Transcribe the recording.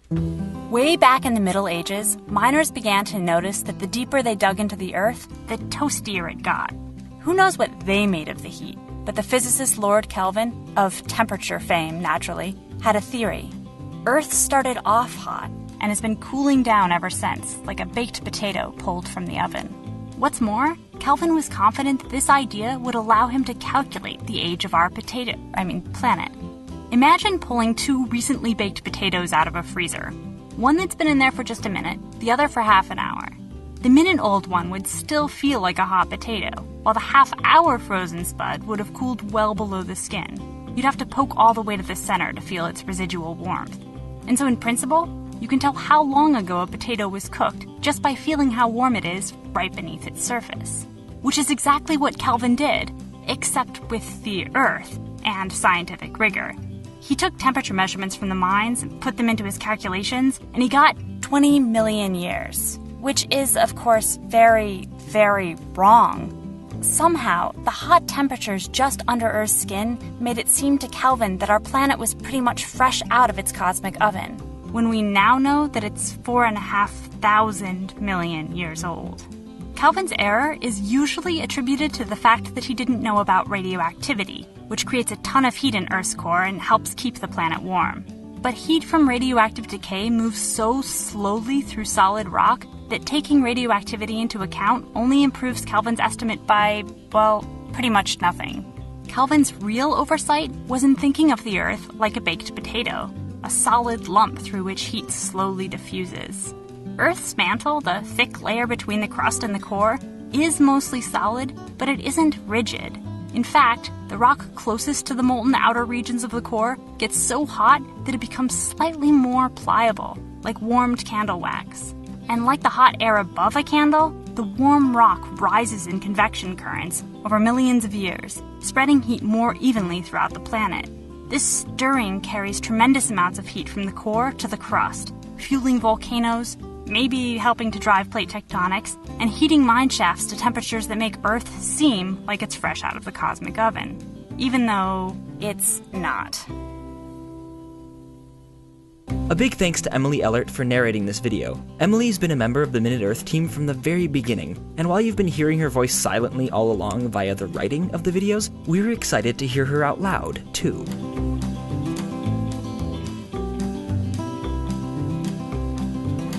Way back in the Middle Ages, miners began to notice that the deeper they dug into the Earth, the toastier it got. Who knows what they made of the heat? But the physicist Lord Kelvin, of temperature fame naturally, had a theory. Earth started off hot and has been cooling down ever since, like a baked potato pulled from the oven. What's more, Kelvin was confident that this idea would allow him to calculate the age of our planet. Imagine pulling two recently baked potatoes out of a freezer. One that's been in there for just a minute, the other for half an hour. The minute-old one would still feel like a hot potato, while the half-hour frozen spud would have cooled well below the skin. You'd have to poke all the way to the center to feel its residual warmth. And so in principle, you can tell how long ago a potato was cooked just by feeling how warm it is right beneath its surface. Which is exactly what Kelvin did, except with the Earth and scientific rigor. He took temperature measurements from the mines and put them into his calculations, and he got 20 million years, which is, of course, very, very wrong. Somehow, the hot temperatures just under Earth's skin made it seem to Kelvin that our planet was pretty much fresh out of its cosmic oven, when we now know that it's 4,500 million years old. Kelvin's error is usually attributed to the fact that he didn't know about radioactivity, which creates a ton of heat in Earth's core and helps keep the planet warm. But heat from radioactive decay moves so slowly through solid rock that taking radioactivity into account only improves Kelvin's estimate by, well, pretty much nothing. Kelvin's real oversight was in thinking of the Earth like a baked potato, a solid lump through which heat slowly diffuses. Earth's mantle, the thick layer between the crust and the core, is mostly solid, but it isn't rigid. In fact, the rock closest to the molten outer regions of the core gets so hot that it becomes slightly more pliable, like warmed candle wax. And like the hot air above a candle, the warm rock rises in convection currents over millions of years, spreading heat more evenly throughout the planet. This stirring carries tremendous amounts of heat from the core to the crust, fueling volcanoes, maybe helping to drive plate tectonics, and heating mine shafts to temperatures that make Earth seem like it's fresh out of the cosmic oven, even though it's not. A big thanks to Emily Ellert for narrating this video. Emily's been a member of the Minute Earth team from the very beginning, and while you've been hearing her voice silently all along via the writing of the videos, we were excited to hear her out loud, too.